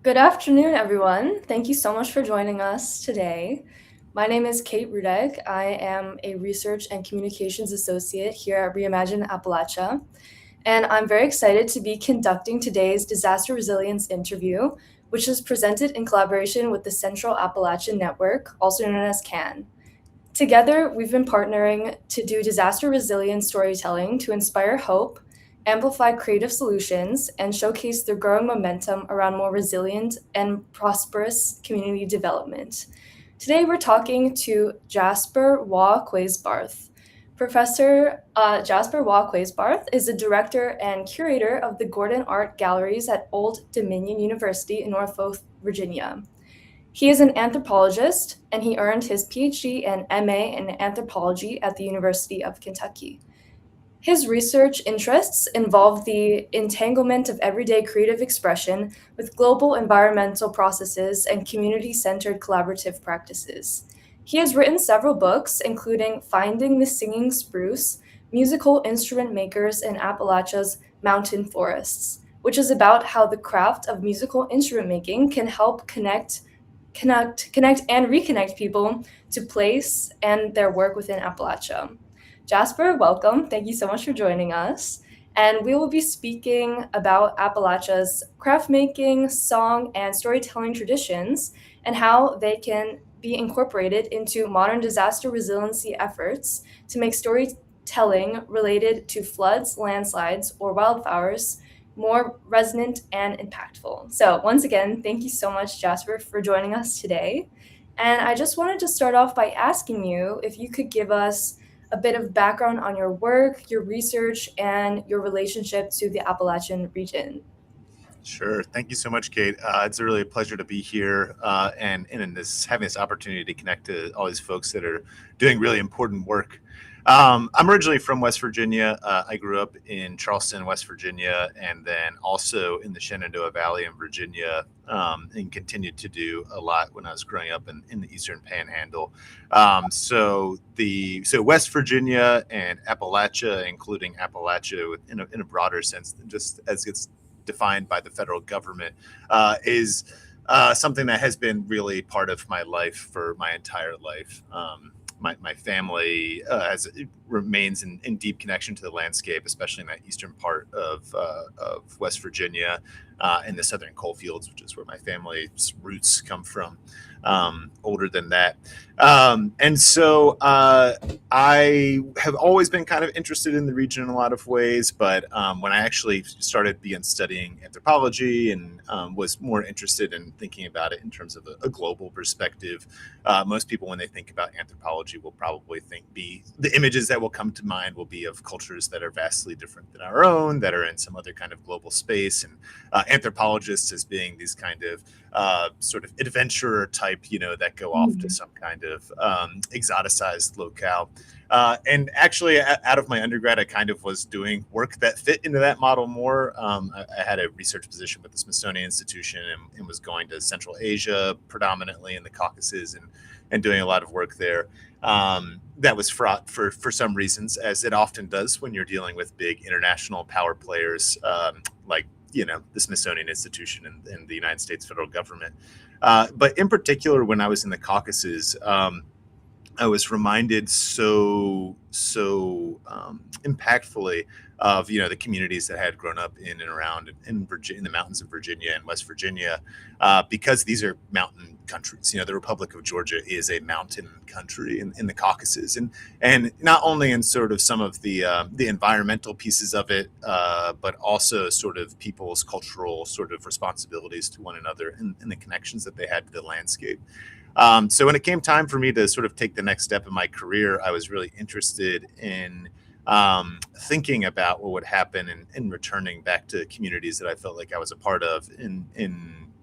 Good afternoon, everyone. Thank you so much for joining us today. My name is Kate Rudek. I am a Research and Communications Associate here at Reimagine Appalachia, and I'm very excited to be conducting today's disaster resilience interview, which is presented in collaboration with the Central Appalachian Network, also known as CAN. Together, we've been partnering to do disaster resilience storytelling to inspire hope, amplify creative solutions, and showcase the growing momentum around more resilient and prosperous community development. Today, we're talking to Jasper Waugh-Quasebarth. Professor Jasper Waugh-Quasebarth is the director and curator of the Gordon Art Galleries at Old Dominion University in Norfolk, Virginia. He is an anthropologist, and he earned his PhD and MA in anthropology at the University of Kentucky. His research interests involve the entanglement of everyday creative expression with global environmental processes and community centered collaborative practices. He has written several books, including Finding the Singing Spruce, Musical Instrument Makers in Appalachia's Mountain Forests, which is about how the craft of musical instrument making can help connect and reconnect people to place and their work within Appalachia. Jasper, welcome. Thank you so much for joining us. And we will be speaking about Appalachia's craft making, song, and storytelling traditions and how they can be incorporated into modern disaster resiliency efforts to make storytelling related to floods, landslides, or wildfires more resonant and impactful. So, once again, thank you so much, Jasper, for joining us today. And I just wanted to start off by asking you if you could give us a bit of background on your work, your research, and your relationship to the Appalachian region. Sure. Thank you so much, Kate. It's a really pleasure to be here and in this having this opportunity to connect to all these folks that are doing really important work. I'm originally from West Virginia. I grew up in Charleston, West Virginia, and then also in the Shenandoah Valley in Virginia, and continued to do a lot when I was growing up in the Eastern Panhandle. So West Virginia and Appalachia, including Appalachia in a broader sense, just as it's defined by the federal government, is something that has been really part of my life for my entire life. My family remains in deep connection to the landscape, especially in that eastern part of West Virginia, in the southern coal fields, which is where my family's roots come from. Older than that. And so I have always been kind of interested in the region in a lot of ways, but when I actually began studying anthropology and was more interested in thinking about it in terms of a global perspective, most people, when they think about anthropology, will probably the images that will come to mind will be of cultures that are vastly different than our own, that are in some other kind of global space, and anthropologists as being these kind of sort of adventurer type, that go off to some kind of exoticized locale. And actually, out of my undergrad, I kind of was doing work that fit into that model more. I had a research position with the Smithsonian Institution and was going to Central Asia, predominantly in the Caucasus, and doing a lot of work there. That was fraught for some reasons, as it often does when you're dealing with big international power players, like the Smithsonian Institution and the United States federal government. But in particular, when I was in the Caucasus, I was reminded so impactfully of the communities that I had grown up in and around in the mountains of Virginia and West Virginia, because these are mountain countries. The Republic of Georgia is a mountain country in the Caucasus, and not only in sort of some of the environmental pieces of it, but also sort of people's cultural sort of responsibilities to one another and the connections that they had to the landscape. So when it came time for me to sort of take the next step in my career, I was really interested in thinking about what would happen in returning back to communities that I felt like I was a part of in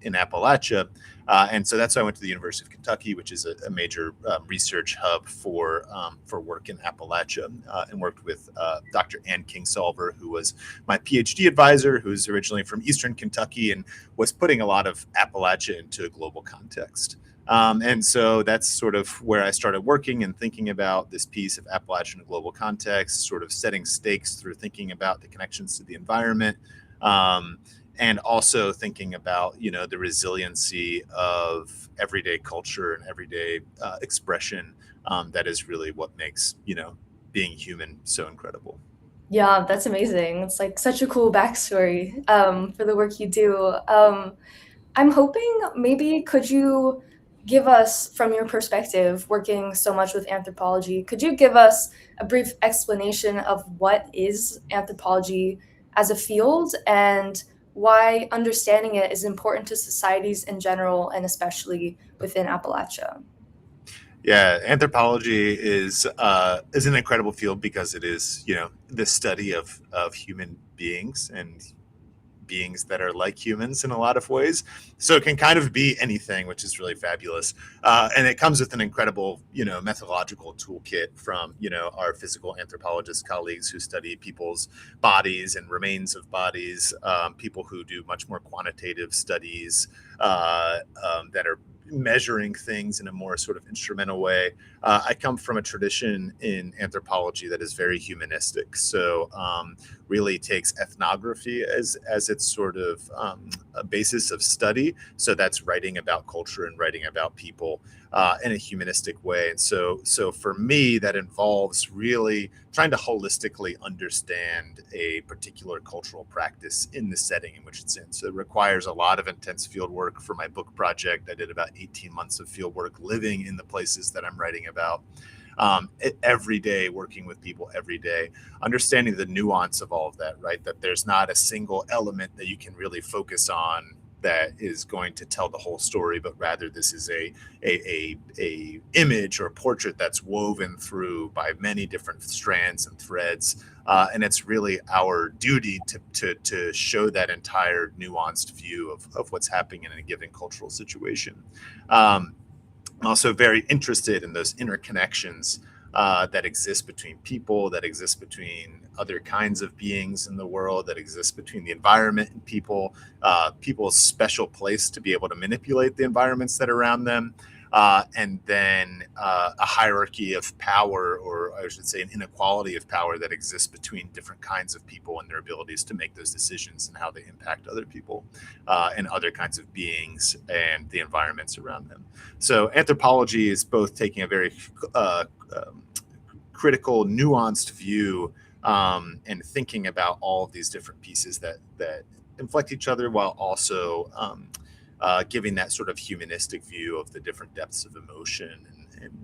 Appalachia. And so that's why I went to the University of Kentucky, which is a major research hub for work in Appalachia, and worked with Dr. Ann Kingsolver, who was my PhD advisor, who's originally from Eastern Kentucky and was putting a lot of Appalachia into a global context. And so that's sort of where I started working and thinking about this piece of Appalachian global context, sort of setting stakes through thinking about the connections to the environment, and also thinking about, the resiliency of everyday culture and everyday expression. That is really what makes, being human so incredible. Yeah, that's amazing. It's like such a cool backstory for the work you do. I'm hoping maybe could you give us, from your perspective, working so much with anthropology, could you give us a brief explanation of what is anthropology as a field and why understanding it is important to societies in general and especially within Appalachia? Yeah, anthropology is an incredible field because it is, the study of human beings and beings that are like humans in a lot of ways. So it can kind of be anything, which is really fabulous. And it comes with an incredible, methodological toolkit from, our physical anthropologist colleagues who study people's bodies and remains of bodies, people who do much more quantitative studies that are measuring things in a more sort of instrumental way. I come from a tradition in anthropology that is very humanistic. So really takes ethnography as its sort of a basis of study. So that's writing about culture and writing about people in a humanistic way. And so for me, that involves really trying to holistically understand a particular cultural practice in the setting in which it's in. So it requires a lot of intense field work. For my book project, I did about 18 months of field work living in the places that I'm writing about. Every day, working with people every day, understanding the nuance of all of that, right? That there's not a single element that you can really focus on that is going to tell the whole story, but rather this is a image or portrait that's woven through by many different strands and threads, and it's really our duty to show that entire nuanced view of what's happening in a given cultural situation. I'm also very interested in those interconnections that exist between people, that exist between other kinds of beings in the world, that exist between the environment and people, people's special place to be able to manipulate the environments that are around them, and then a hierarchy of power, or I should say an inequality of power that exists between different kinds of people and their abilities to make those decisions and how they impact other people and other kinds of beings and the environments around them. So anthropology is both taking a very critical, nuanced view and thinking about all of these different pieces that inflect each other, while also giving that sort of humanistic view of the different depths of emotion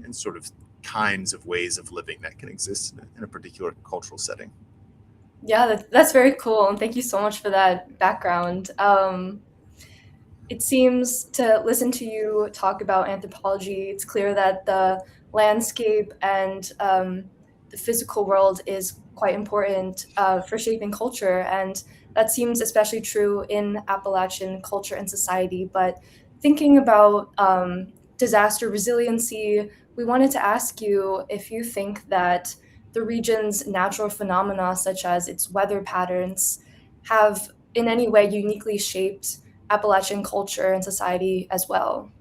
and sort of kinds of ways of living that can exist in a particular cultural setting. Yeah, that's very cool, and thank you so much for that background. It seems to listen to you talk about anthropology, it's clear that the landscape and the physical world is quite important for shaping culture. And that seems especially true in Appalachian culture and society. But thinking about disaster resiliency, we wanted to ask you if you think that the region's natural phenomena, such as its weather patterns, have in any way uniquely shaped Appalachian culture and society as well.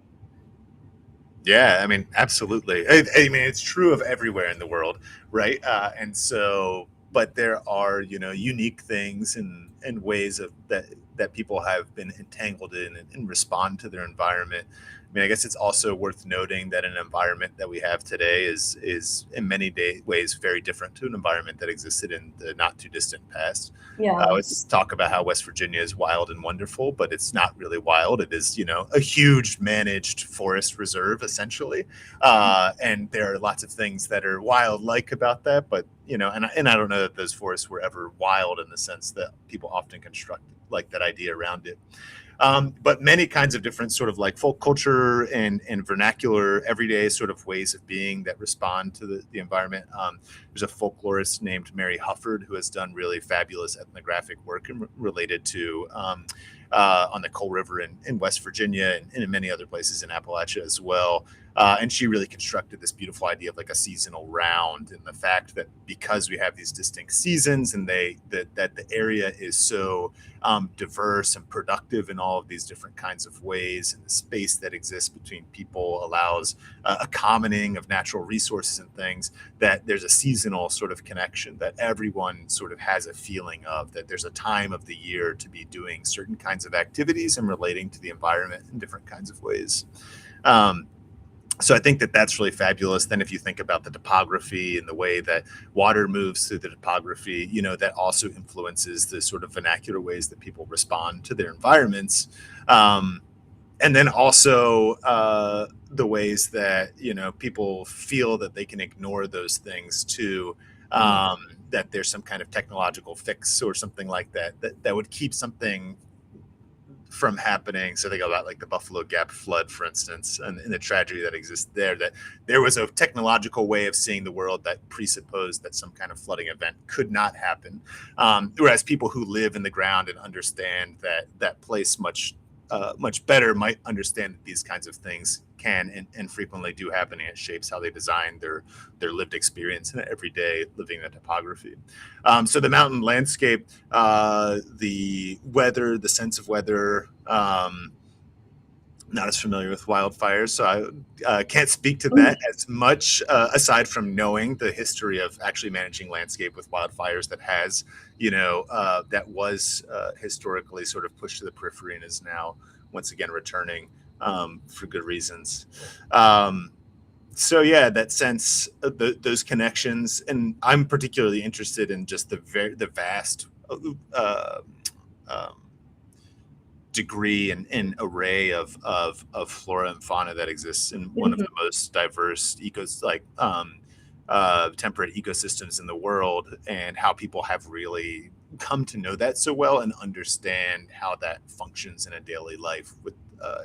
Yeah, I mean, absolutely. I mean, it's true of everywhere in the world, right? And so, but there are, unique things and ways of that people have been entangled in and respond to their environment. I mean, I guess it's also worth noting that an environment that we have today is in many ways very different to an environment that existed in the not too distant past. Yeah. Let's talk about how West Virginia is wild and wonderful, but it's not really wild. It is, a huge managed forest reserve, essentially. And there are lots of things that are wild-like about that, but, and I don't know that those forests were ever wild in the sense that people often construct like that idea around it. But many kinds of different sort of like folk culture and vernacular everyday sort of ways of being that respond to the environment. There's a folklorist named Mary Hufford who has done really fabulous ethnographic work related to on the Coal River in West Virginia and in many other places in Appalachia as well. And she really constructed this beautiful idea of like a seasonal round, and the fact that because we have these distinct seasons and that the area is so diverse and productive in all of these different kinds of ways, and the space that exists between people allows a commoning of natural resources and things, that there's a seasonal sort of connection that everyone sort of has a feeling of, that there's a time of the year to be doing certain kinds of activities and relating to the environment in different kinds of ways. So I think that that's really fabulous. Then if you think about the topography and the way that water moves through the topography, that also influences the sort of vernacular ways that people respond to their environments. And then also the ways that, people feel that they can ignore those things too. That there's some kind of technological fix or something like that would keep something from happening. So think about like the Buffalo Gap flood, for instance, and the tragedy that exists there, that there was a technological way of seeing the world that presupposed that some kind of flooding event could not happen. Whereas people who live in the ground and understand that place much better might understand that these kinds of things can and frequently do happen, and it shapes how they design their lived experience in every day living in the topography. So the mountain landscape, the weather, the sense of weather, not as familiar with wildfires, so I can't speak to that as much, aside from knowing the history of actually managing landscape with wildfires that has, that was historically sort of pushed to the periphery and is now once again returning for good reasons. So yeah, that sense, those connections, and I'm particularly interested in just the vast degree and array of flora and fauna that exists in one of the most diverse temperate ecosystems in the world, and how people have really come to know that so well and understand how that functions in a daily life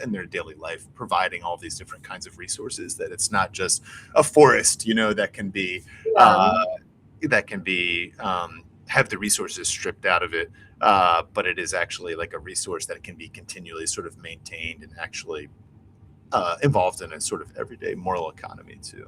in their daily life, providing all these different kinds of resources, that it's not just a forest, that can be have the resources stripped out of it, but it is actually like a resource that can be continually sort of maintained and actually involved in a sort of everyday moral economy too.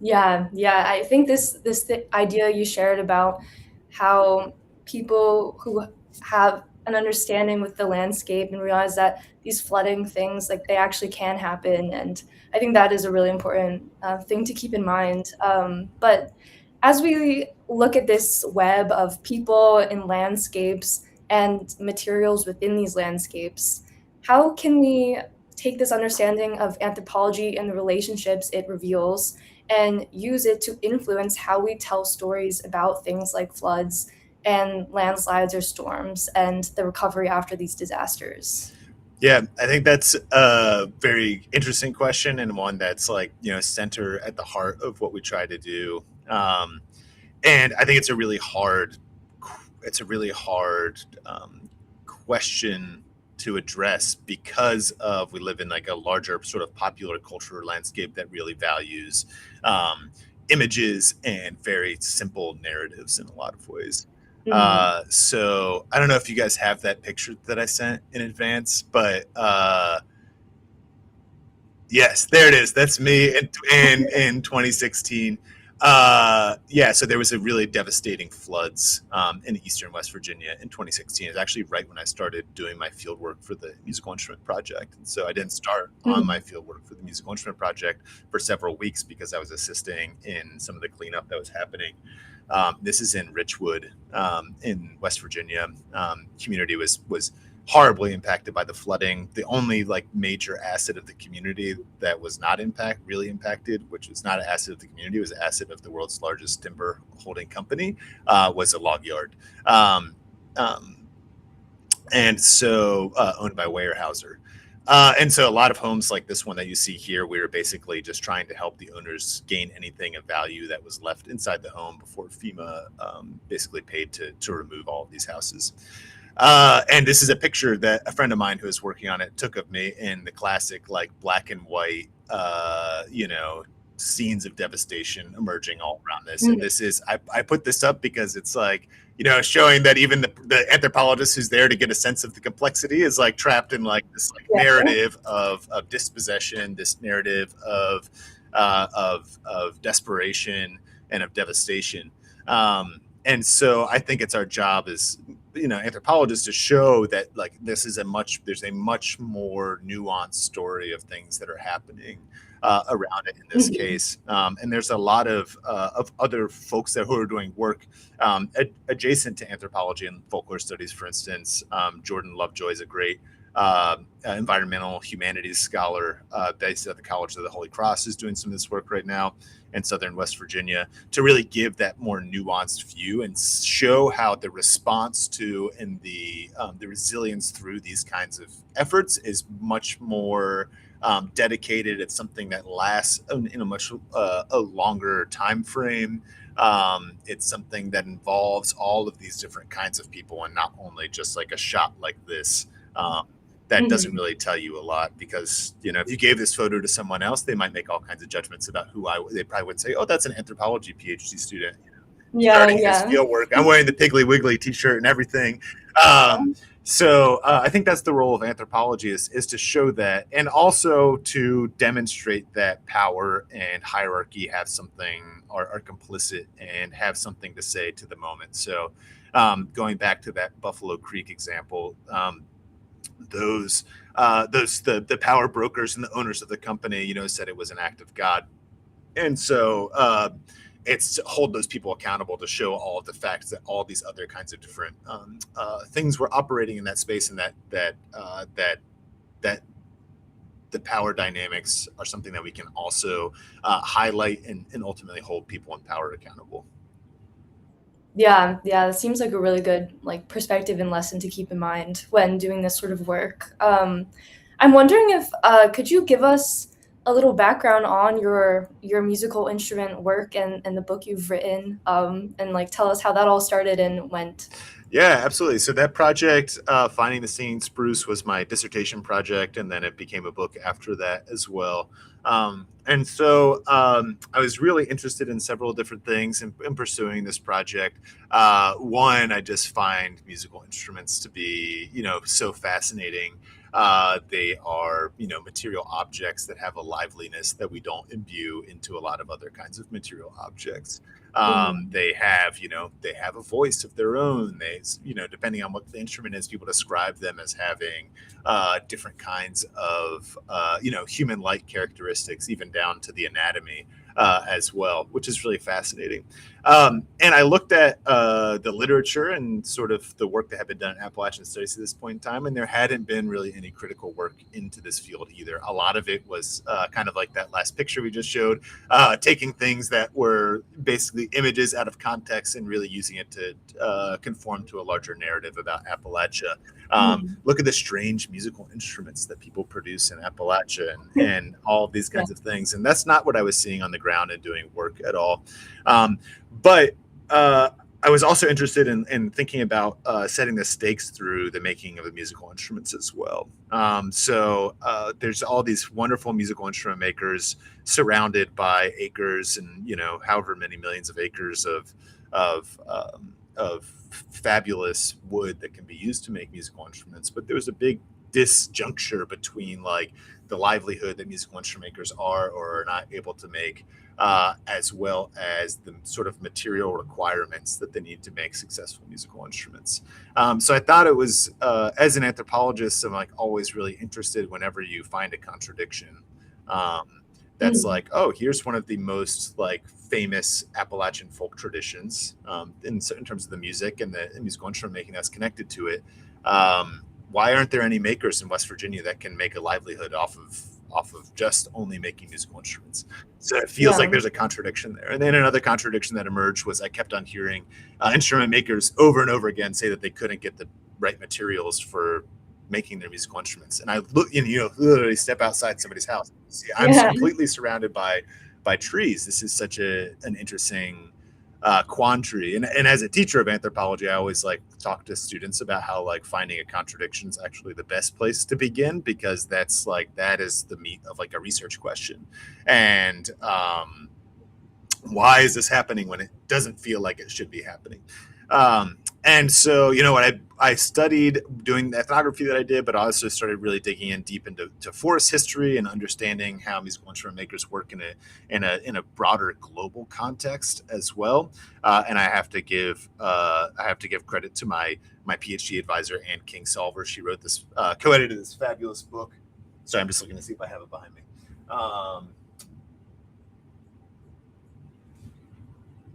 Yeah, I think this idea you shared about how people who have an understanding with the landscape and realize that these flooding things, like, they actually can happen, and I think that is a really important thing to keep in mind. But as we look at this web of people and landscapes and materials within these landscapes, how can we take this understanding of anthropology and the relationships it reveals and use it to influence how we tell stories about things like floods and landslides or storms and the recovery after these disasters? Yeah, I think that's a very interesting question, and one that's like, center at the heart of what we try to do. And I think it's a really hard question to address, because of we live in like a larger sort of popular culture landscape that really values images and very simple narratives in a lot of ways. So I don't know if you guys have that picture that I sent in advance, but yes, there it is. That's me in 2016. Yeah, so there was a really devastating floods in eastern West Virginia in 2016. It's actually right when I started doing my field work for the musical instrument project. And so I didn't start on my field work for the musical instrument project for several weeks, because I was assisting in some of the cleanup that was happening. This is in Richwood, in West Virginia. Community was horribly impacted by the flooding. The only like major asset of the community that was not really impacted, which was not an asset of the community, was an asset of the world's largest timber holding company, was a log yard. And so owned by Weyerhaeuser. And so a lot of homes like this one that you see here, we were basically just trying to help the owners gain anything of value that was left inside the home before FEMA basically paid to remove all of these houses. And this is a picture that a friend of mine who was working on it took of me in the classic like black and white, scenes of devastation emerging all around this. And this is, I put this up because it's like, showing that even the anthropologist who's there to get a sense of the complexity is like trapped in like this like narrative of dispossession, this narrative of desperation and of devastation. And so I think it's our job as anthropologists to show that like there's a much more nuanced story of things that are happening around it in this Mhm. case. And there's a lot of other folks who are doing work adjacent to anthropology and folklore studies. For instance, Jordan Lovejoy is a great environmental humanities scholar based at the College of the Holy Cross, who's doing some of this work right now in southern West Virginia, to really give that more nuanced view and show how the response to and the resilience through these kinds of efforts is much more dedicated. It's something that lasts in a much a longer time frame. It's something that involves all of these different kinds of people, and not only just like a shot like this. That doesn't Mhm. really tell you a lot, because if you gave this photo to someone else, they might make all kinds of judgments about they probably would say, oh, that's an anthropology PhD student Yeah, starting his yeah. field work. I'm wearing the Piggly Wiggly t-shirt and everything. So I think that's the role of anthropology, is to show that, and also to demonstrate that power and hierarchy have something, are complicit and have something to say to the moment. So going back to that Buffalo Creek example, the power brokers and the owners of the company, said it was an act of God. And so it's to hold those people accountable, to show all of the facts that all these other kinds of different things were operating in that space, and that the power dynamics are something that we can also highlight and ultimately hold people in power accountable. Yeah, yeah, it seems like a really good like perspective and lesson to keep in mind when doing this sort of work. I'm wondering if could you give us a little background on your musical instrument work and the book you've written, and like tell us how that all started and went. Yeah, absolutely. So that project, Finding the Singing Spruce, was my dissertation project, and then it became a book after that as well. And so I was really interested in several different things in pursuing this project. One, I just find musical instruments to be, so fascinating. They are, material objects that have a liveliness that we don't imbue into a lot of other kinds of material objects. Mhm. They have a voice of their own. Depending on what the instrument is, people describe them as having different kinds of human-like characteristics, even down to the anatomy as well, which is really fascinating. And I looked at the literature and sort of the work that had been done in Appalachian studies at this point in time, and there hadn't been really any critical work into this field either. A lot of it was kind of like that last picture we just showed, taking things that were basically images out of context and really using it to conform to a larger narrative about Appalachia. Mhm. Look at the strange musical instruments that people produce in Appalachia, and all of these Yeah. kinds of things. And that's not what I was seeing on the ground and doing work at all. But I was also interested in thinking about setting the stakes through the making of the musical instruments as well. So there's all these wonderful musical instrument makers surrounded by acres and however many millions of acres of fabulous wood that can be used to make musical instruments. But there was a big disjuncture between like the livelihood that musical instrument makers are or are not able to make, as well as the sort of material requirements that they need to make successful musical instruments. So I thought it was, as an anthropologist, I'm like always really interested whenever you find a contradiction. That's Mhm. like, oh, here's one of the most like famous Appalachian folk traditions, in terms of the music and the musical instrument making that's connected to it. Why aren't there any makers in West Virginia that can make a livelihood off of just only making musical instruments? So it feels like Yeah. there's a contradiction there. And then another contradiction that emerged was I kept on hearing instrument makers over and over again say that they couldn't get the right materials for making their musical instruments. And I look, literally step outside somebody's house. See, I'm Yeah. completely surrounded by trees. This is such an interesting quandary. And as a teacher of anthropology, I always like talk to students about how like finding a contradiction is actually the best place to begin, because that is the meat of like a research question. And why is this happening when it doesn't feel like it should be happening? And so, what I studied doing the ethnography that I did, but I also started really digging in deep into forest history and understanding how musical instrument makers work in a broader global context as well. And I have to give credit to my PhD advisor, Ann King Salver. She wrote this, co-edited this fabulous book. So I'm just looking to see if I have it behind me.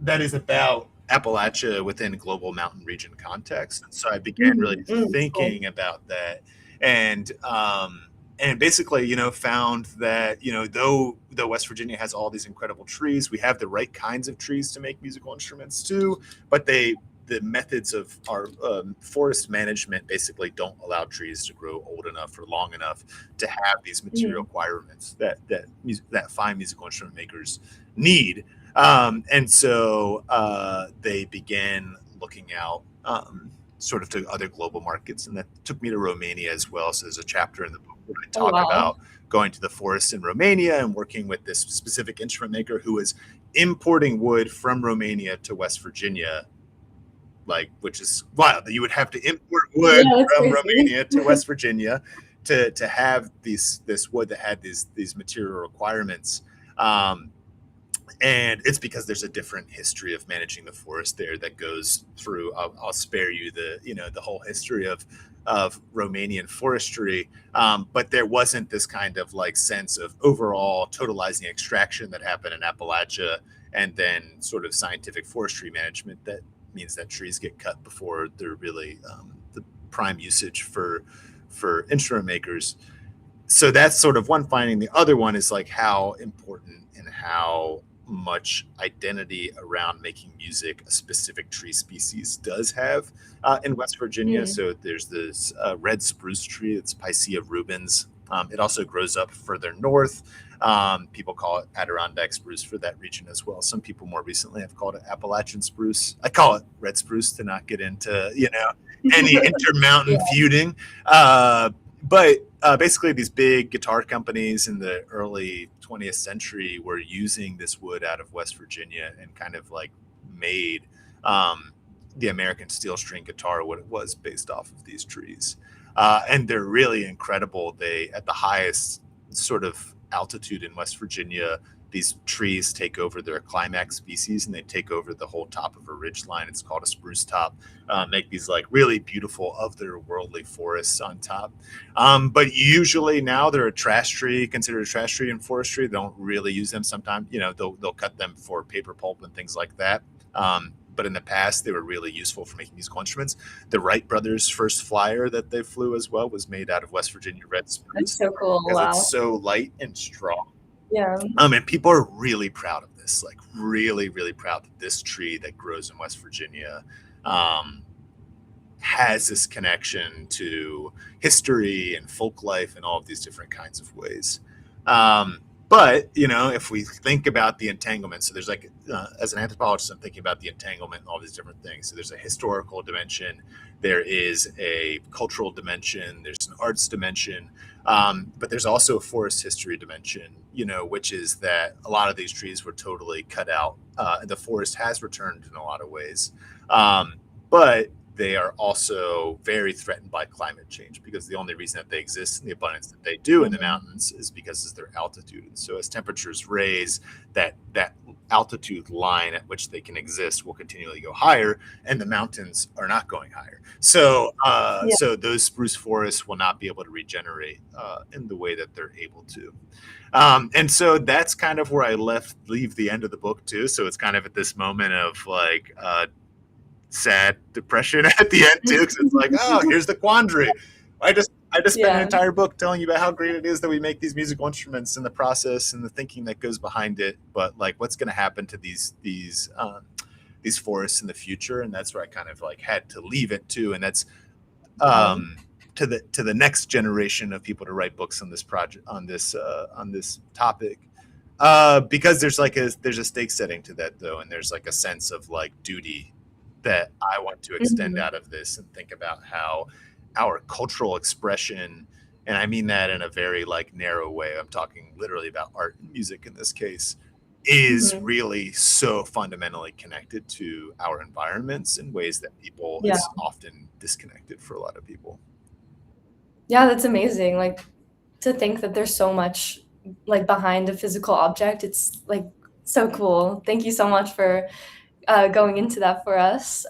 That is about Appalachia within global mountain region context. And so I began really Cool. thinking about that, and basically, found that though West Virginia has all these incredible trees, we have the right kinds of trees to make musical instruments too, but the methods of our forest management basically don't allow trees to grow old enough or long enough to have these material requirements that fine musical instrument makers need. And so they began looking out sort of to other global markets, and that took me to Romania as well. So there's a chapter in the book where I Oh, talk wow. about going to the forest in Romania and working with this specific instrument maker who was importing wood from Romania to West Virginia, which is wild that you would have to import wood Yeah, that's from crazy. Romania to West Virginia to have this wood that had these material requirements. And it's because there's a different history of managing the forest there that goes through. I'll spare you the whole history of Romanian forestry, but there wasn't this kind of sense of overall totalizing extraction that happened in Appalachia, and then sort of scientific forestry management that means that trees get cut before they're really the prime usage for instrument makers. So that's sort of one finding. The other one is how important and how much identity around making music a specific tree species does have in West Virginia. So there's this red spruce tree, it's Picea rubens. It also grows up further north. People call it Adirondack spruce for that region as well. Some people more recently have called it Appalachian spruce. I call it red spruce to not get into any intermountain Yeah. feuding. But basically, these big guitar companies in the early 20th century were using this wood out of West Virginia and kind of made the American steel string guitar what it was based off of these trees. And they're really incredible. They, at the highest sort of altitude in West Virginia, these trees take over their climax species and they take over the whole top of a ridge line. It's called a spruce top. Make these really beautiful otherworldly forests on top. But usually now they're considered a trash tree in forestry. They don't really use them. Sometimes, they'll cut them for paper pulp and things like that. But in the past, they were really useful for making musical instruments. The Wright brothers' first flyer that they flew as well was made out of West Virginia red That's spruce so cool. because it's Wow. so light and strong. Yeah. And people are really proud of this, really, really proud that this tree that grows in West Virginia has this connection to history and folk life and all of these different kinds of ways. But if we think about the entanglement, so there's as an anthropologist, I'm thinking about the entanglement and all these different things. So there's a historical dimension, there is a cultural dimension, there's an arts dimension, but there's also a forest history dimension, which is that a lot of these trees were totally cut out. And the forest has returned in a lot of ways, but they are also very threatened by climate change because the only reason that they exist in the abundance that they do in the mountains is because of their altitude. And so as temperatures raise, that altitude line at which they can exist will continually go higher, and the mountains are not going higher. So Yeah. so those spruce forests will not be able to regenerate in the way that they're able to. And so that's kind of where I leave the end of the book too. So it's kind of at this moment of sad depression at the end too, because it's oh, here's the quandary. I just spent an Yeah. entire book telling you about how great it is that we make these musical instruments and the process and the thinking that goes behind it, but what's going to happen to these forests in the future? And that's where I kind of had to leave it too, and that's to the next generation of people to write books on this project on this topic. Because there's a stake setting to that though, and there's a sense of duty that I want to extend out of this and think about how our cultural expression, and I mean that in a very narrow way. I'm talking literally about art and music in this case, is Mhm. really so fundamentally connected to our environments in ways that people, Yeah. it's often disconnected for a lot of people. Yeah, that's amazing. Like to think that there's so much like behind a physical object. It's like so cool. Thank you so much for going into that for us.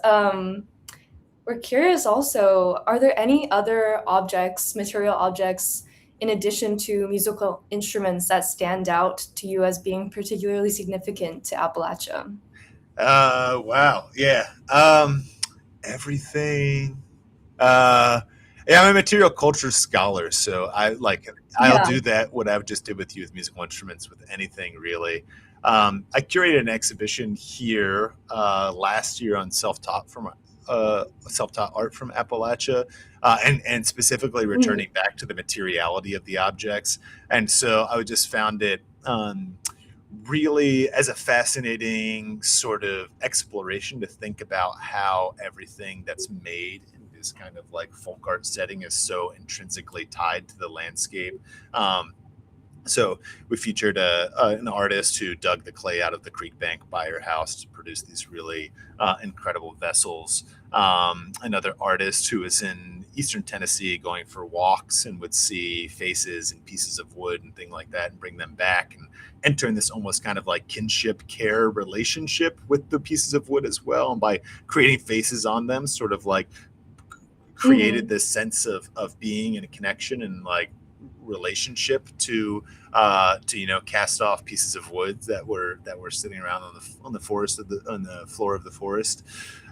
We're curious also, are there any other objects, material objects, in addition to musical instruments that stand out to you as being particularly significant to Appalachia? Wow. Yeah. Everything. Uh, yeah, I'm a material culture scholar, so I'll Yeah. do that what I just did with you with musical instruments with anything really. I curated an exhibition here last year on self-taught art from Appalachia, and specifically Mhm. returning back to the materiality of the objects. And so I just found it really as a fascinating sort of exploration to think about how everything that's made in this kind of like folk art setting is so intrinsically tied to the landscape. So we featured an artist who dug the clay out of the creek bank by her house to produce these really incredible vessels. Another artist who was in eastern Tennessee going for walks and would see faces and pieces of wood and things like that and bring them back and enter in this almost kind of like kinship care relationship with the pieces of wood as well. And by creating faces on them, sort of like created Mhm. this sense of being and a connection and like relationship to cast off pieces of wood that were sitting around on the forest on the floor of the forest.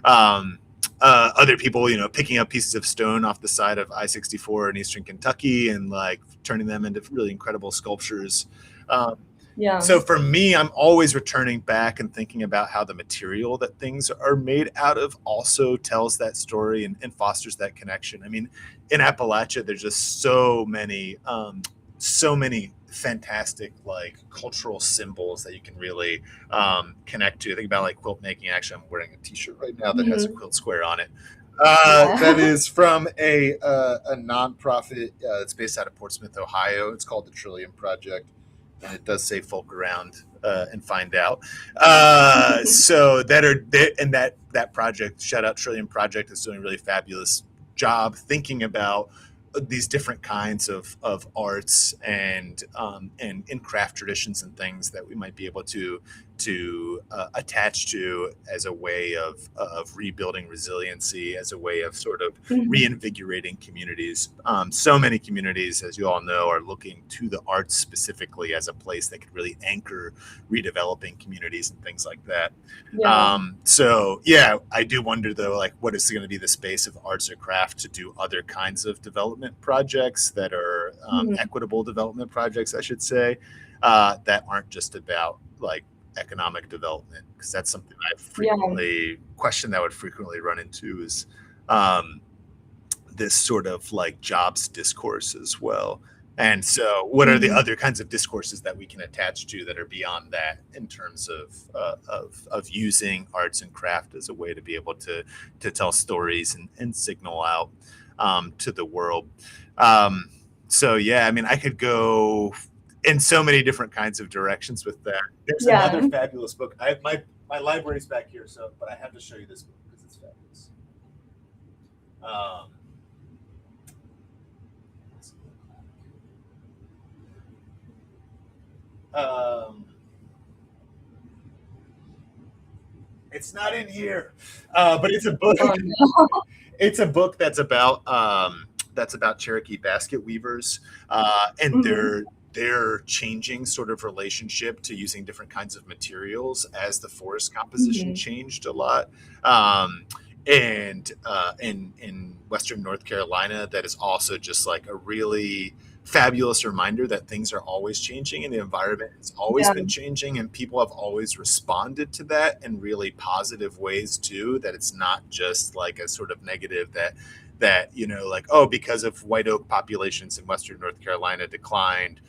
Um, Other people, picking up pieces of stone off the side of I-64 in eastern Kentucky and like turning them into really incredible sculptures. Um, Yeah. so for me, I'm always returning back and thinking about how the material that things are made out of also tells that story and fosters that connection. I mean, in Appalachia, there's just so many fantastic like cultural symbols that you can really connect to. Think about like quilt making. Actually, I'm wearing a T-shirt right now that has a Mhm. quilt square on it. That Yeah. is from a nonprofit. It's based out of Portsmouth, Ohio. It's called the Trillium Project, and it does say folk around and find out. So that project, shout out Trillium Project, is doing a really fabulous job thinking about these different kinds of arts and in craft traditions and things that we might be able to attach to as a way of rebuilding resiliency, as a way of sort of Mhm. reinvigorating communities. So many communities, as you all know, are looking to the arts specifically as a place that could really anchor redeveloping communities and things like that. Yeah. So yeah, I do wonder though, like what is going to be the space of arts or craft to do other kinds of development projects that are Mhm. equitable development projects, I should say, that aren't just about like economic development, because that's something I Yeah. frequently question that I would frequently run into is um, this sort of like jobs discourse as well. And so, what are the Mhm. other kinds of discourses that we can attach to that are beyond that in terms of using arts and craft as a way to be able to tell stories and signal out to the world? Um, so, yeah, I mean, I could go in so many different kinds of directions with that. There's another Yeah. fabulous book. I have my library's back here, so but I have to show you this book because it's fabulous. Um, Um, it's not in here, but it's a book. Oh, no. It's a book that's about Cherokee basket weavers and Mhm. their changing sort of relationship to using different kinds of materials as the forest composition Mhm. changed a lot. Um, and in Western North Carolina, that is also just like a really fabulous reminder that things are always changing and the environment has always Yeah. been changing and people have always responded to that in really positive ways too, that it's not just like a sort of negative that like, oh, because of white oak populations in Western North Carolina declined,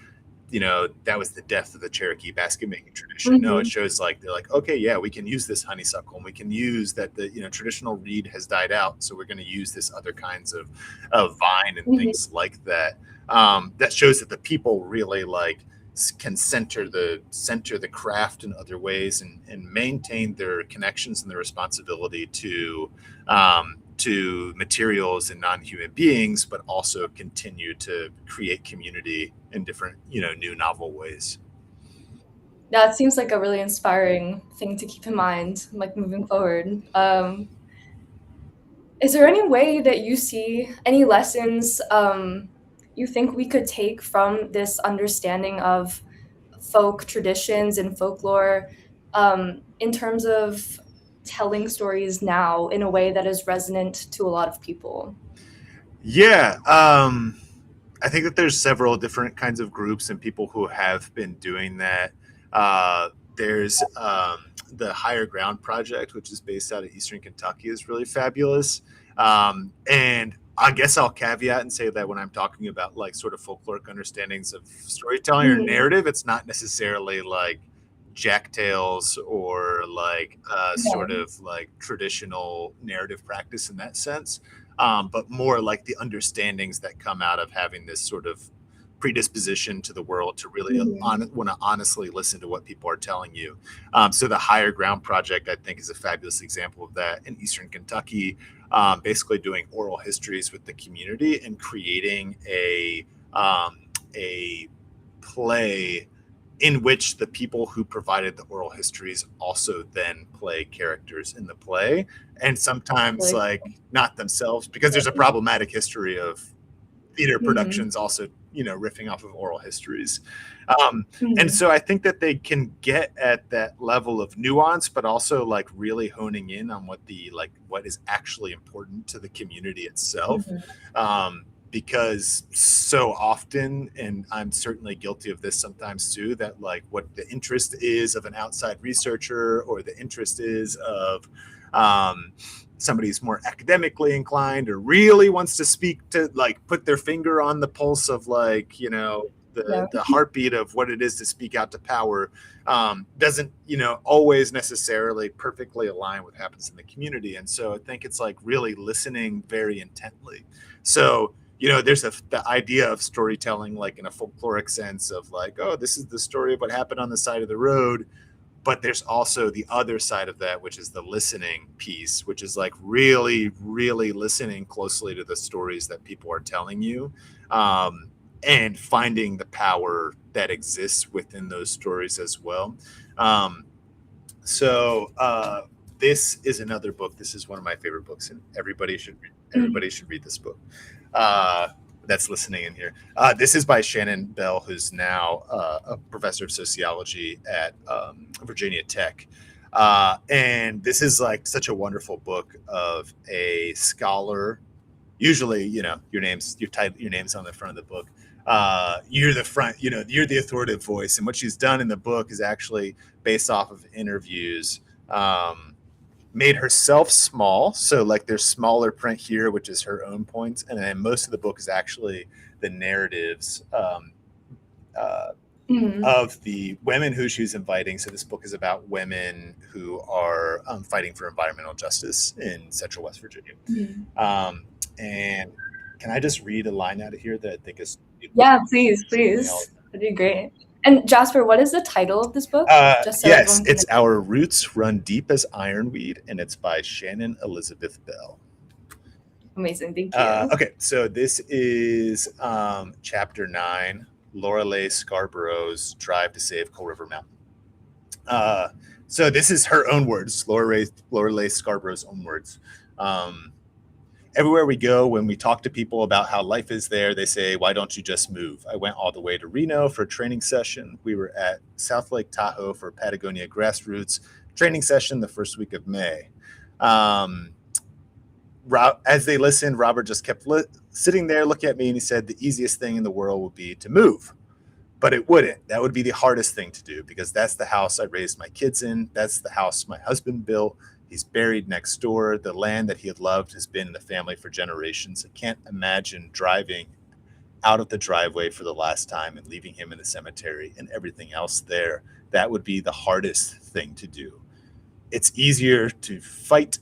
that was the death of the Cherokee basket making tradition. No, it Mhm. shows like they're like, okay, yeah, we can use this honeysuckle and we can use that the traditional reed has died out, so we're going to use this other kinds of vine and Mhm. things like that. That shows that the people really like can center the craft in other ways and maintain their connections and their responsibility to materials and non-human beings, but also continue to create community in different, new novel ways. Yeah, it seems like a really inspiring thing to keep in mind, like moving forward. Is there any way that you see any lessons you think we could take from this understanding of folk traditions and folklore in terms of telling stories now in a way that is resonant to a lot of people? Yeah, I think that there's several different kinds of groups and people who have been doing that. There's the Higher Ground Project, which is based out of Eastern Kentucky, is really fabulous. And I guess I'll caveat and say that when I'm talking about like sort of folkloric understandings of storytelling or Mm, narrative, it's not necessarily like jack tales or like sort yeah. of like traditional narrative practice in that sense, but more like the understandings that come out of having this sort of predisposition to the world to really Mhm. want to honestly listen to what people are telling you. So the Higher Ground Project, I think, is a fabulous example of that in Eastern Kentucky, basically doing oral histories with the community and creating a play in which the people who provided the oral histories also then play characters in the play, and sometimes Really like not themselves, because there's a cool. problematic history of theater Mhm. productions also riffing off of oral histories. And Mhm. so I think that they can get at that level of nuance, but also like really honing in on what is actually important to the community itself. Mhm. Because so often, and I'm certainly guilty of this sometimes too, that like what the interest is of an outside researcher or the interest is of um, somebody who's more academically inclined or really wants to speak to like put their finger on the pulse of like Yeah. the heartbeat of what it is to speak out to power, doesn't always necessarily perfectly align with what happens in the community. And so I think it's like really listening very intently. So there's the idea of storytelling like in a folkloric sense of like, oh, this is the story of what happened on the side of the road, but there's also the other side of that, which is the listening piece, which is like really, really listening closely to the stories that people are telling you, um, and finding the power that exists within those stories as well. Um, so this is another book. This is one of my favorite books, and Mhm. everybody should read this book. Uh, that's listening in here. This is by Shannon Bell, who's now a professor of sociology at Virginia Tech. And this is like such a wonderful book of a scholar. Usually, your name's on the front of the book. You're the front, you're the authoritative voice. And what she's done in the book is actually based off of interviews. Um, Made herself small. So like there's smaller print here, which is her own points. And then most of the book is actually the narratives uh, Mhm. of the women who she's inviting. So this book is about women who are fighting for environmental justice in Central West Virginia. Mhm. Um, and can I just read a line out of here that I think is Yeah, please, something else? please. That'd be great. And Jasper, what is the title of this book? Just so Yes, everyone can know. it's Our Roots Run Deep as Ironweed, and it's by Shannon Elizabeth Bell. Amazing. Thank you. Okay, so this is chapter 9, Lorelei Scarborough's Drive to Save Coal River Mountain. So this is her own words, Lorelei Scarborough's own words. Um, Everywhere we go, when we talk to people about how life is there, they say, why don't you just move? I went all the way to Reno for a training session. We were at South Lake Tahoe for Patagonia Grassroots training session the first week of May. Um, as they listened, Robert just kept sitting there looking at me, and he said, the easiest thing in the world would be to move. But it wouldn't. That would be the hardest thing to do, because that's the house I raised my kids in. That's the house my husband built. He's buried next door. The land that he had loved has been in the family for generations. I can't imagine driving out of the driveway for the last time and leaving him in the cemetery and everything else there. That would be the hardest thing to do. It's easier to fight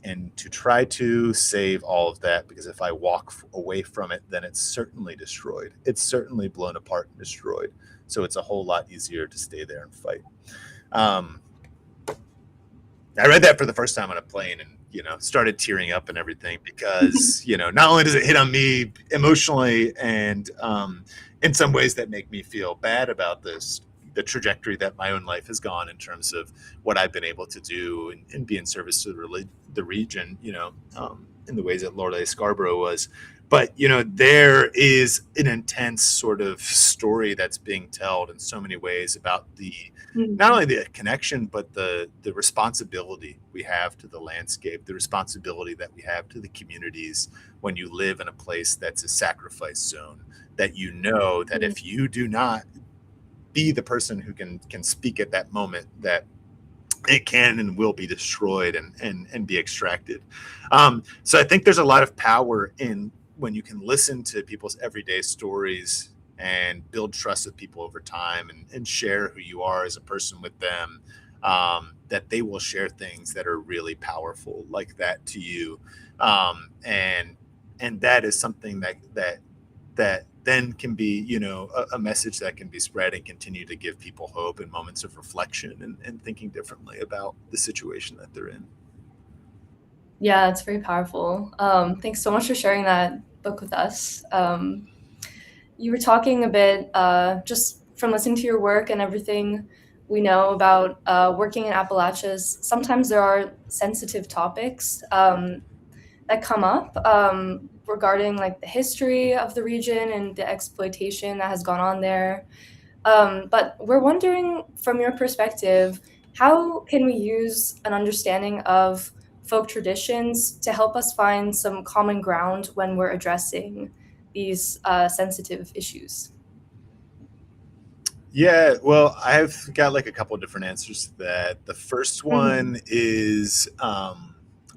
and to try to save all of that, because if I walk away from it, then it's certainly destroyed. It's certainly blown apart and destroyed. So it's a whole lot easier to stay there and fight. I read that for the first time on a plane and, started tearing up and everything because, not only does it hit on me emotionally and in some ways that make me feel bad about the trajectory that my own life has gone in terms of what I've been able to do and be in service to the region, in the ways that Lorelei Scarborough was. But, there is an intense sort of story that's being told in so many ways about not only the connection, but the responsibility we have to the landscape, the responsibility that we have to the communities when you live in a place that's a sacrifice zone, that that if you do not be the person who can speak at that moment, that it can and will be destroyed and be extracted. So I think there's a lot of power in when you can listen to people's everyday stories and build trust with people over time and share who you are as a person with them, that they will share things that are really powerful like that to you. And that is something that then can be, a message that can be spread and continue to give people hope in moments of reflection and thinking differently about the situation that they're in. Yeah, it's very powerful. Thanks so much for sharing that book with us. You were talking a bit, just from listening to your work and everything we know about working in Appalachias. Sometimes there are sensitive topics that come up regarding like the history of the region and the exploitation that has gone on there. But we're wondering, from your perspective, how can we use an understanding of folk traditions to help us find some common ground when we're addressing these sensitive issues? Yeah, well, I've got like a couple different answers to that. The first one is, I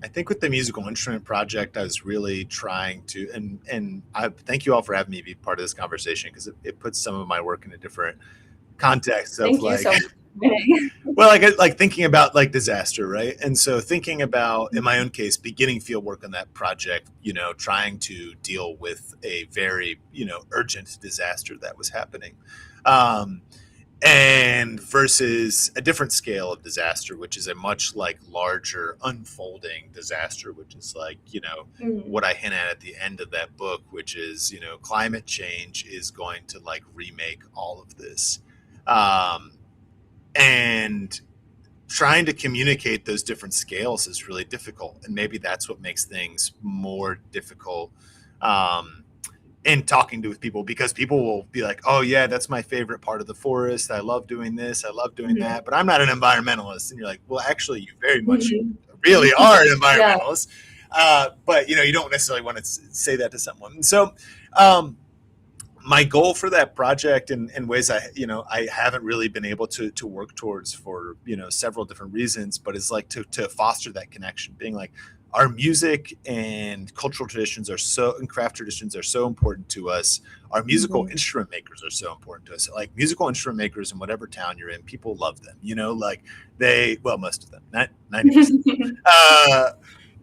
think with the musical instrument project, I was really trying to, and I thank you all for having me be part of this conversation because it puts some of my work in a different context of Thank you like, so much. well, like thinking about like disaster, right? And so thinking about, in my own case, beginning field work on that project, trying to deal with a very, urgent disaster that was happening. And versus a different scale of disaster, which is a much like larger unfolding disaster, which is like, what I hint at the end of that book, which is, climate change is going to like remake all of this. And trying to communicate those different scales is really difficult. And maybe that's what makes things more difficult. In talking to people, because people will be like, oh yeah, that's my favorite part of the forest. I love doing this. I love doing that, but I'm not an environmentalist. And you're like, well, actually you very much really are an Yeah. environmentalist. But you don't necessarily want to say that to someone. And so, my goal for that project in ways I haven't really been able to work towards for, several different reasons, but it's like to foster that connection, being like, our music and cultural traditions and craft traditions are so important to us. Our musical instrument makers are so important to us. Like musical instrument makers in whatever town you're in, people love them, like most of them, not 90%.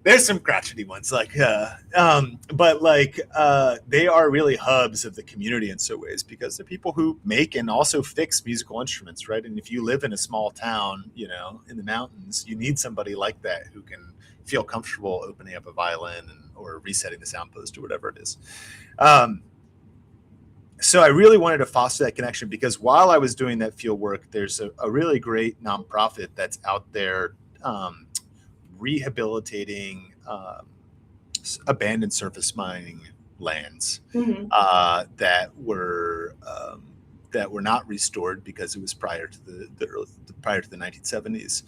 There's some crotchety ones, but they are really hubs of the community in so ways, because they're people who make and also fix musical instruments, right? And if you live in a small town, in the mountains, you need somebody like that who can feel comfortable opening up a violin or resetting the sound post or whatever it is. So I really wanted to foster that connection, because while I was doing that field work, there's a really great nonprofit that's out there rehabilitating abandoned surface mining lands that were not restored because it was prior to the 1970s,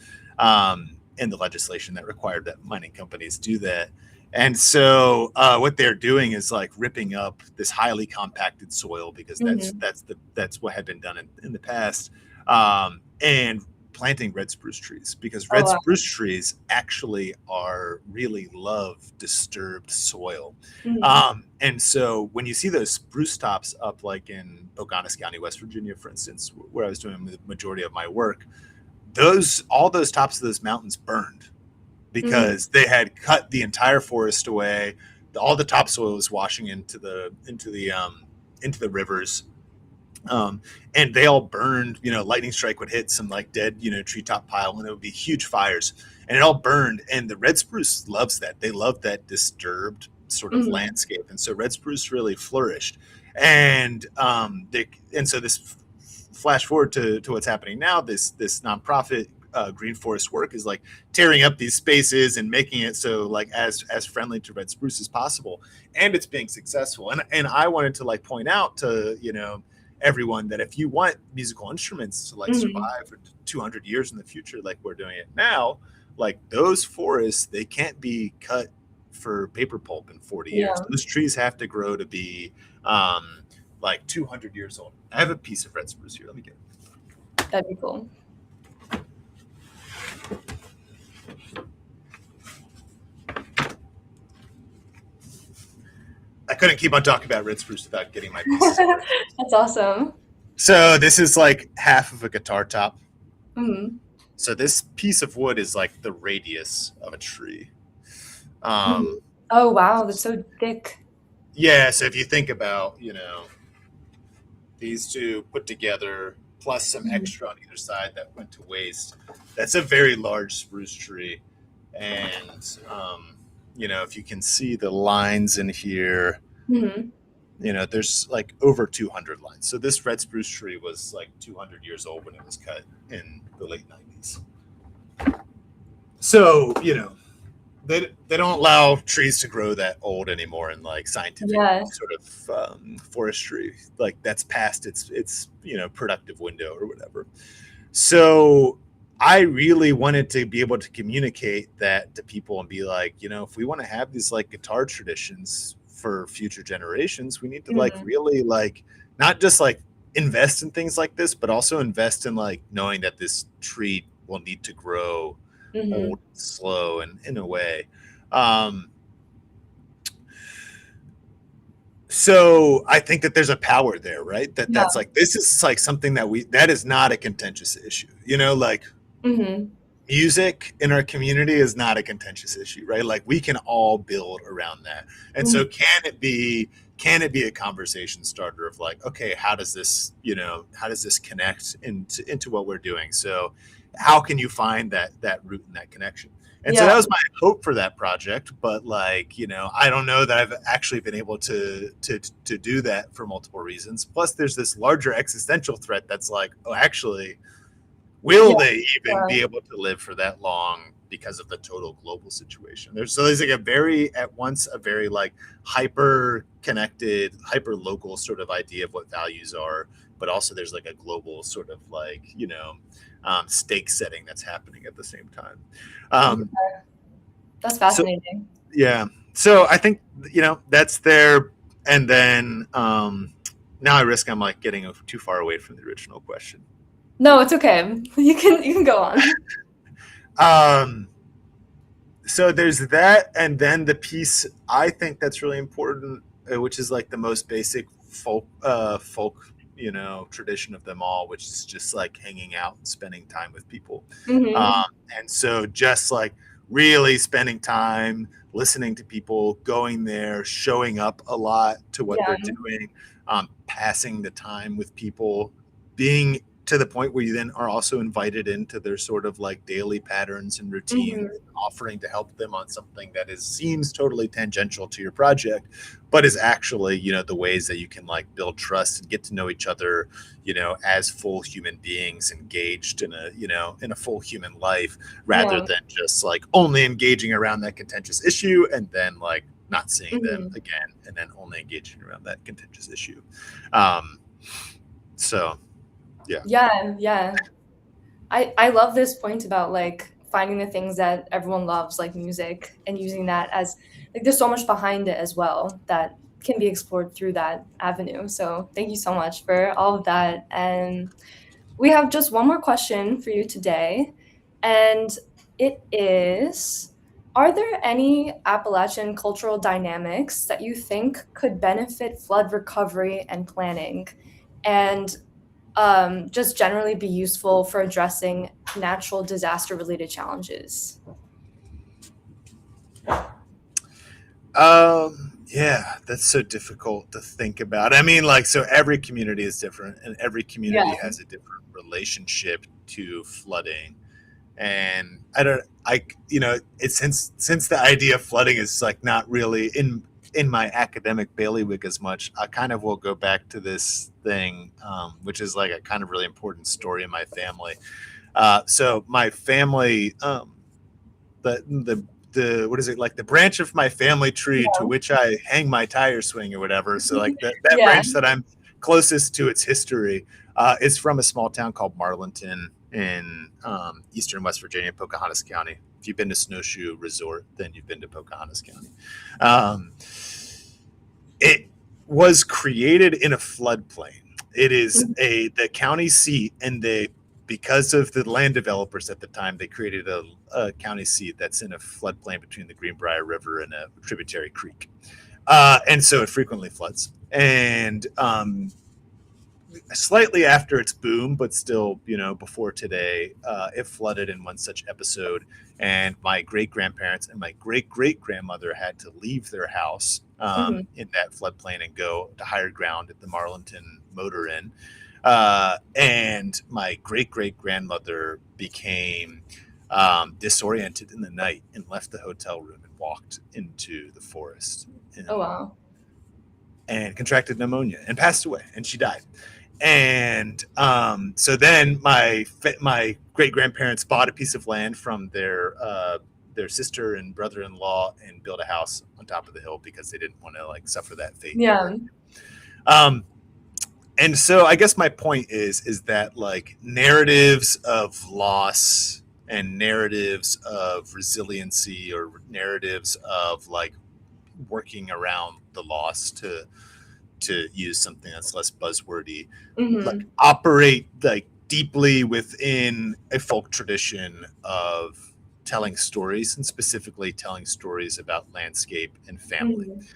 and the legislation that required that mining companies do that. And so what they're doing is like ripping up this highly compacted soil, because that's what had been done in the past, and planting red spruce trees, because red spruce trees actually really love disturbed soil. And so when you see those spruce tops up, like in Pocahontas County, West Virginia, for instance, where I was doing the majority of my work, all those tops of those mountains burned Mm-hmm. because they had cut the entire forest away. All the topsoil was washing into the rivers, um, and they all burned. Lightning strike would hit some like dead treetop pile, and it would be huge fires, and it all burned. And the red spruce loves that. They love that disturbed sort of Mm-hmm. landscape, and so red spruce really flourished. And so this flash forward to what's happening now. This nonprofit green forest work is like tearing up these spaces and making it so like as friendly to red spruce as possible, and it's being successful. And I wanted to like point out to everyone that if you want musical instruments to like Mm-hmm. survive for 200 years in the future like we're doing it now, like those forests, they can't be cut for paper pulp in 40 years. Yeah, Those trees have to grow to be like 200 years old. I have a piece of red spruce here. Let me get it. that'd be cool. I couldn't keep on talking about red spruce without getting my pieces of red spruce. That's awesome. So this is like half of a guitar top. Mm-hmm. So this piece of wood is like the radius of a tree. Mm-hmm. Um, Oh wow, that's so thick. yeah. So if you think about, these two put together plus some Mm-hmm. extra on either side that went to waste, that's a very large spruce tree. And, if you can see the lines in here, Mm-hmm. there's like over 200 lines. So this red spruce tree was like 200 years old when it was cut in the late 90s. So, they don't allow trees to grow that old anymore in like scientific Yeah. sort of forestry. Like that's past its productive window or whatever. So I really wanted to be able to communicate that to people and be like, if we want to have these like guitar traditions for future generations, we need to like Mm-hmm. really like not just like invest in things like this, but also invest in like knowing that this tree will need to grow Mm-hmm. old, slow, and in a way. Um, so I think that there's a power there, right? That's Yeah. like this is like something that is not a contentious issue. Like Mm-hmm. music in our community is not a contentious issue, right? Like we can all build around that. And Mm-hmm. so can it be a conversation starter of like, okay, how does this connect into what we're doing? So how can you find that root and that connection? And so Yeah. that was my hope for that project, but like, I don't know that I've actually been able to do that for multiple reasons. Plus there's this larger existential threat that's like, oh, actually, will Yeah. they even Yeah. be able to live for that long because of the total global situation? There's like a very like hyper connected, hyper local sort of idea of what values are, but also there's like a global sort of like stake setting that's happening at the same time. Yeah. Um, That's so fascinating. yeah, so I think that's there, and then now I risk I'm like getting too far away from the original question. No, it's okay. You can go on. Um, so there's that, and then the piece I think that's really important, which is like the most basic folk tradition of them all, which is just like hanging out and spending time with people. Mm-hmm. And so just like really spending time listening to people, going there, showing up a lot to what they're Yeah. doing, passing the time with people, being to the point where you then are also invited into their sort of like daily patterns and routines, Mm-hmm. offering to help them on something that seems totally tangential to your project, but is actually the ways that you can like build trust and get to know each other as full human beings engaged in a full human life, rather Yeah. than just like only engaging around that contentious issue and then like not seeing them Mm-hmm. again and then only engaging around that contentious issue. um so yeah. Yeah. Yeah. I love this point about like finding the things that everyone loves, like music, and using that as like there's so much behind it as well that can be explored through that avenue. So thank you so much for all of that. And we have just one more question for you today, and it is, are there any Appalachian cultural dynamics that you think could benefit flood recovery and planning? And just generally be useful for addressing natural disaster related challenges? Yeah, that's so difficult to think about. I mean, like, so every community is different, and every community Yeah. has a different relationship to flooding. And I don't, I, it's since the idea of flooding is like not really in my academic bailiwick as much. I kind of will go back to this thing, which is like a kind of really important story in my family. So my family, the what is it, like the branch of my family tree to which I hang my tire swing or whatever. So like that Yeah. branch that I'm closest to its history is from a small town called Marlinton in eastern West Virginia, Pocahontas County. If you've been to Snowshoe Resort, then you've been to Pocahontas County. Um, it was created in a floodplain. It is the county seat, and they, because of the land developers at the time, they created a county seat that's in a floodplain between the Greenbrier River and a tributary creek, and so it frequently floods. And slightly after its boom, but still, before today, it flooded in one such episode. And my great grandparents and my great great grandmother had to leave their house Mhm. in that floodplain and go to higher ground at the Marlinton Motor Inn. And my great great grandmother became disoriented in the night and left the hotel room and walked into the forest Oh, wow. and contracted pneumonia and passed away, and she died. And so then my great grandparents bought a piece of land from their sister and brother-in-law and built a house on top of the hill because they didn't want to like suffer that fate. Yeah. Um, and so I guess my point is that like narratives of loss and narratives of resiliency or narratives of like working around the loss to use something that's less buzzwordy, like Mhm. operate like deeply within a folk tradition of telling stories, and specifically telling stories about landscape and family. Mhm.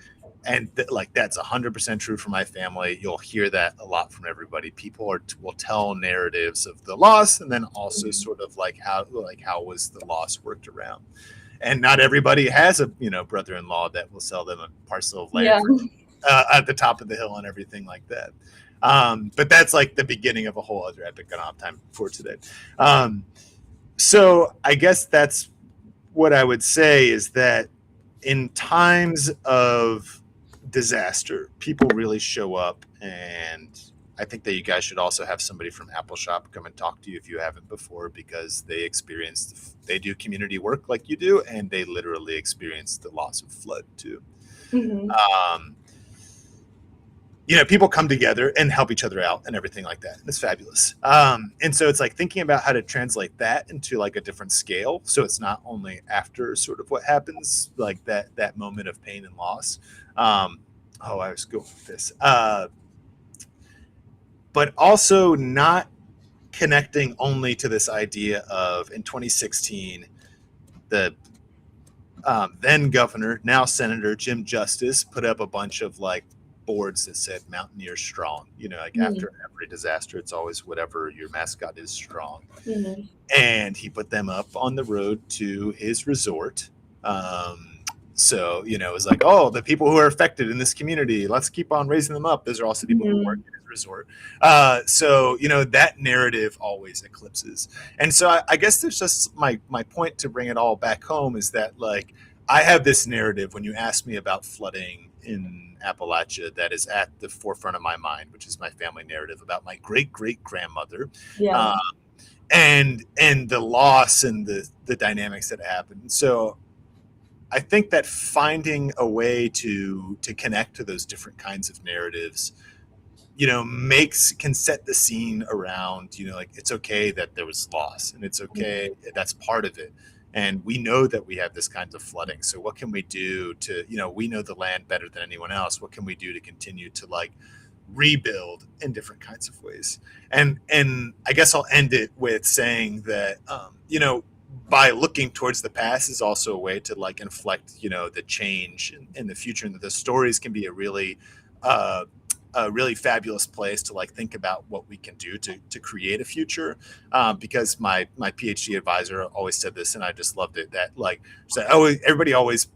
And like that's 100% true for my family. You'll hear that a lot from everybody. People will tell narratives of the loss, and then also Mhm. sort of like how was the loss worked around. And not everybody has a brother-in-law that will sell them a parcel of land Yeah. for at the top of the hill and everything like that. But that's like the beginning of a whole other epic. I don't have time for today. Um, so I guess that's what I would say is that in times of disaster, people really show up. And I think that you guys should also have somebody from Apple Shop come and talk to you if you haven't before, because they do community work like you do, and they literally experience the loss of flood too. Mhm. Um, people come together and help each other out and everything like that. It's fabulous. And so it's like thinking about how to translate that into like a different scale. So it's not only after sort of what happens, like that moment of pain and loss. I was going with this. But also not connecting only to this idea of in 2016, the then governor, now Senator Jim Justice, put up a bunch of like boards that said Mountaineer Strong. Like Mhm. after every disaster, it's always whatever your mascot is strong. Mhm. And he put them up on the road to his resort. So, it was like, oh, the people who are affected in this community, let's keep on raising them up. Those are also people who work Mhm. at his resort. So, that narrative always eclipses. And so I guess there's just my point to bring it all back home is that, like, I have this narrative when you ask me about flooding in Appalachia that is at the forefront of my mind, which is my family narrative about my great great grandmother. Yeah. Uh, and the loss and the dynamics that happened. So I think that finding a way to connect to those different kinds of narratives, can set the scene around, like it's okay that there was loss, and it's okay, that's part of it. And we know that we have this kind of flooding. So what can we do to, we know the land better than anyone else. What can we do to continue to like rebuild in different kinds of ways? And I guess I'll end it with saying that by looking towards the past is also a way to like inflect the change in the future, and that the stories can be a really a really fabulous place to like think about what we can do to create a future. Because my PhD advisor always said this, and I just loved it. That like, so, oh, everybody always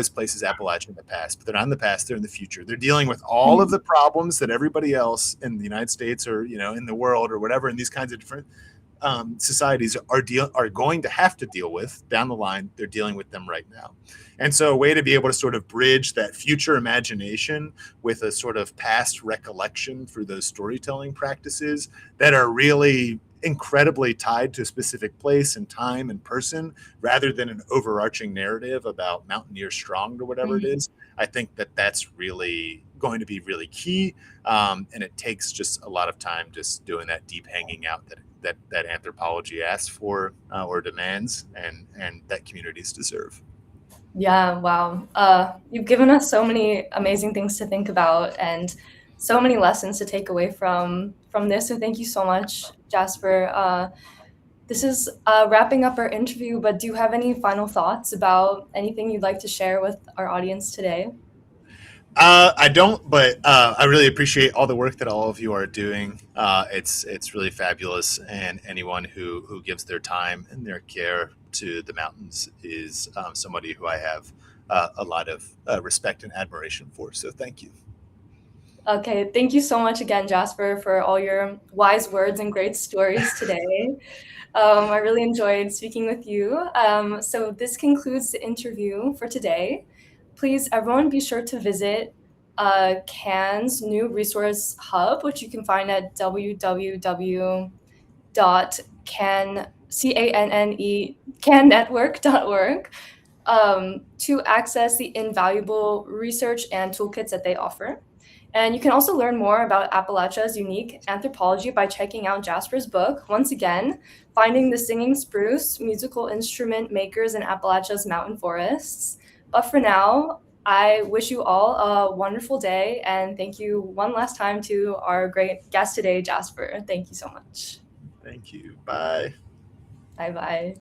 places Appalachia in the past, but they're not in the past; they're in the future. They're dealing with all of the problems that everybody else in the United States or in the world or whatever in these kinds of different societies are going to have to deal with down the line. They're dealing with them right now. And so a way to be able to sort of bridge that future imagination with a sort of past recollection through those storytelling practices that are really incredibly tied to a specific place and time and person rather than an overarching narrative about Mountaineer Strong or whatever it is. I think that that's really going to be really key. And it takes just a lot of time just doing that deep hanging out that anthropology asks for or demands, and that communities deserve. Yeah, wow. You've given us so many amazing things to think about and so many lessons to take away from this. So thank you so much, Jasper. This is wrapping up our interview, but do you have any final thoughts about anything you'd like to share with our audience today? I don't, but I really appreciate all the work that all of you are doing. It's really fabulous, and anyone who gives their time and their care to the mountains is somebody who I have a lot of respect and admiration for. So thank you. Okay, thank you so much again, Jasper, for all your wise words and great stories today. I really enjoyed speaking with you. So this concludes the interview for today. Please, everyone, be sure to visit CAN's new resource hub, which you can find at www.cannetwork.org, to access the invaluable research and toolkits that they offer. And you can also learn more about Appalachia's unique anthropology by checking out Jasper's book, once again, Finding the Singing Spruce, Musical Instrument Makers in Appalachia's Mountain Forests. But for now, I wish you all a wonderful day, and thank you one last time to our great guest today, Jasper. Thank you so much. Thank you. Bye. Bye-bye.